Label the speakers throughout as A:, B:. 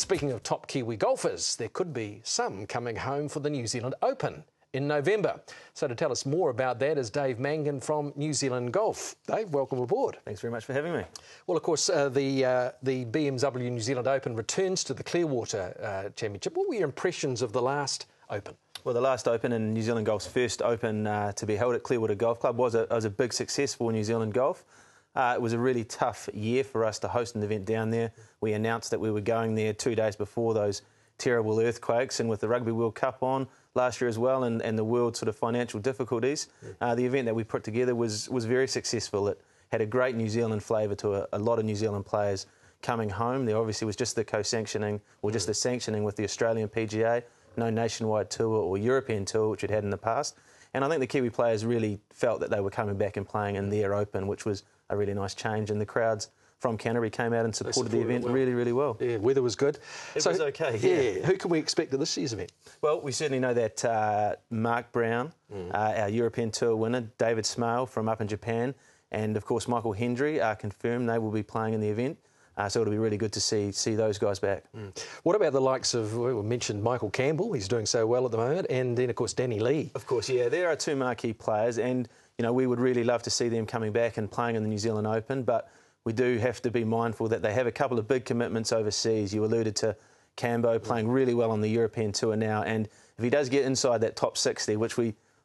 A: speaking of top Kiwi golfers, there could be some coming home for the New Zealand Open in November. So to tell us more about that is Dave Mangan from New Zealand Golf. Dave, welcome aboard.
B: Thanks very much for having me.
A: Well, of course, the BMW New Zealand Open returns to the Clearwater Championship. What were your impressions of the last Open?
B: Well, the last Open and New Zealand Golf's first Open to be held at Clearwater Golf Club was a big success for New Zealand Golf. It was a really tough year for us to host an event down there. We announced that we were going there 2 days before those terrible earthquakes, and with the Rugby World Cup on last year as well, and the world sort of financial difficulties, the event that we put together was very successful. It had a great New Zealand flavour to a lot of New Zealand players coming home. There obviously was just the co-sanctioning, or just the sanctioning with the Australian PGA, no nationwide tour or European tour, which it had in the past. And I think the Kiwi players really felt that they were coming back and playing in their Open, which was a really nice change. And the crowds from Canterbury came out and supported the event really well.
A: Yeah, weather was good.
B: It was okay, yeah.
A: Who can we expect at this year's event?
B: Well, we certainly know that Mark Brown, our European Tour winner, David Smale from up in Japan, and of course Michael Hendry are confirmed they will be playing in the event. So it'll be really good to see those guys back.
A: What about the likes of, we mentioned Michael Campbell, he's doing so well at the moment, and then of course Danny Lee.
B: Of course, yeah, there are two marquee players, and you know we would really love to see them coming back and playing in the New Zealand Open, but we do have to be mindful that they have a couple of big commitments overseas. You alluded to Cambo playing really well on the European Tour now, and if he does get inside that top 60, which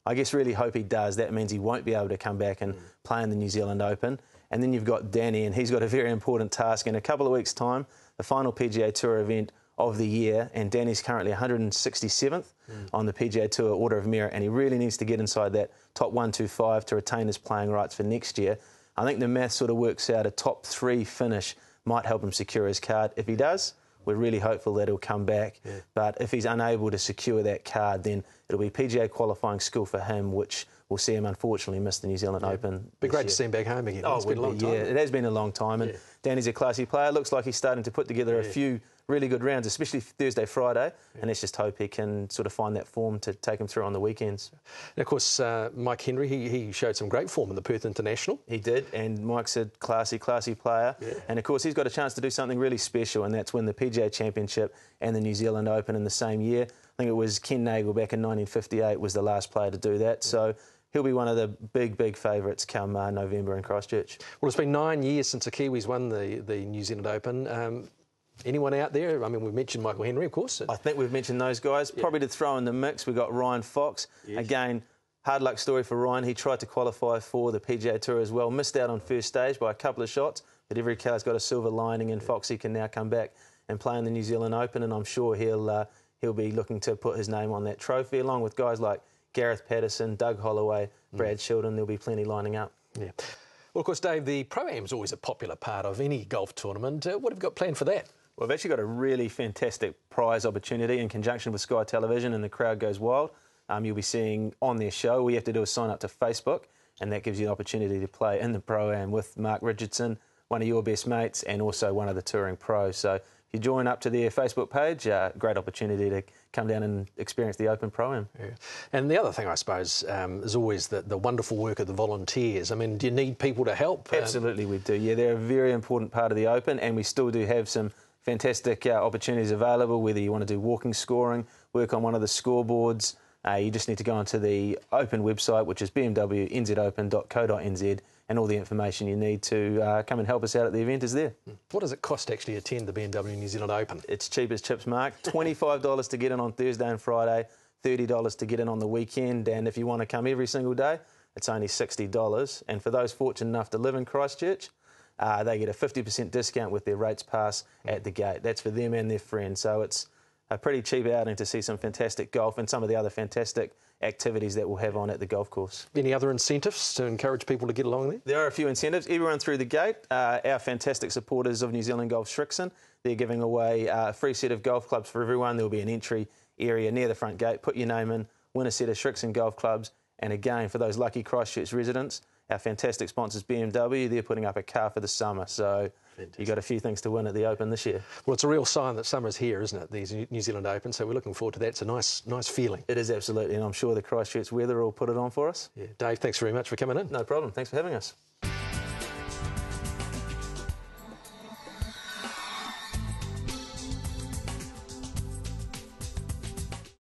B: I guess really hope he does, that means he won't be able to come back and play in the New Zealand Open. And then you've got Danny, and he's got a very important task. In a couple of weeks' time, the final PGA Tour event of the year, and Danny's currently 167th on the PGA Tour Order of Merit, and he really needs to get inside that top 125 to retain his playing rights for next year. I think the math sort of works out a top 3 finish might help him secure his card. If he does, we're really hopeful that he'll come back. Yeah. But if he's unable to secure that card, then it'll be PGA qualifying school for him, which will see him unfortunately miss the New Zealand Open.
A: Be great to see him back home again.
B: Oh,
A: it's been a long time.
B: Yeah, it has been a long time, and Danny's a classy player. Looks like he's starting to put together a few really good rounds, especially Thursday, Friday, and let's just hope he can sort of find that form to take him through on the weekends.
A: And of course, Mike Hendry, he showed some great form in the Perth International.
B: He did, and Mike's a classy player. Yeah. And of course, he's got a chance to do something really special, and that's win the PGA Championship and the New Zealand Open in the same year. I think it was Ken Nagle back in 1958 was the last player to do that. So he'll be one of the big favourites come November in Christchurch.
A: Well, it's been 9 years since the Kiwis won the New Zealand Open. Anyone out there? I mean, we've mentioned Michael Hendry, of course.
B: I think we've mentioned those guys. Probably to throw in the mix, we've got Ryan Fox. Yes. Again, hard luck story for Ryan. He tried to qualify for the PGA Tour as well. Missed out on first stage by a couple of shots, but every car's got a silver lining, and Foxy can now come back and play in the New Zealand Open, and I'm sure he'll be looking to put his name on that trophy, along with guys like Gareth Patterson, Doug Holloway, Brad Shilton. There'll be plenty lining up. Yeah.
A: Well, of course, Dave, the Pro-Am is always a popular part of any golf tournament. What have you got planned for that?
B: Well, I've actually got a really fantastic prize opportunity in conjunction with Sky Television and The Crowd Goes Wild. You'll be seeing on their show. All you have to do is sign up to Facebook, and that gives you an opportunity to play in the Pro-Am with Mark Richardson, one of your best mates, and also one of the touring pros. So if you join up to their Facebook page, great opportunity to come down and experience the Open Pro-Am. Yeah.
A: And the other thing, I suppose, is always the wonderful work of the volunteers. I mean, do you need people to help?
B: Absolutely, we do. Yeah, they're a very important part of the Open, and we still do have some fantastic opportunities available, whether you want to do walking scoring, work on one of the scoreboards. You just need to go onto the Open website, which is BMW NZ Open.co.nz, and all the information you need to come and help us out at the event is there.
A: What does it cost to actually attend the BMW New Zealand Open?
B: It's cheap as chips, Mark. $25 to get in on Thursday and Friday, $30 to get in on the weekend, and if you want to come every single day, it's only $60. And for those fortunate enough to live in Christchurch, they get a 50% discount with their rates pass at the gate. That's for them and their friends. So it's a pretty cheap outing to see some fantastic golf and some of the other fantastic activities that we'll have on at the golf course.
A: Any other incentives to encourage people to get along there?
B: There are a few incentives. Everyone through the gate, our fantastic supporters of New Zealand Golf Shrixon, they're giving away a free set of golf clubs for everyone. There will be an entry area near the front gate. Put your name in, win a set of Shrixon golf clubs. And again, for those lucky Christchurch residents, our fantastic sponsors BMW, they're putting up a car for the summer. So you've got a few things to win at the Open this year.
A: Well, it's a real sign that summer's here, isn't it, these New Zealand Open? So we're looking forward to that. It's a nice feeling.
B: It is, absolutely, and I'm sure the Christchurch weather will put it on for us.
A: Yeah. Dave, thanks very much for coming in.
B: No problem. Thanks for having us.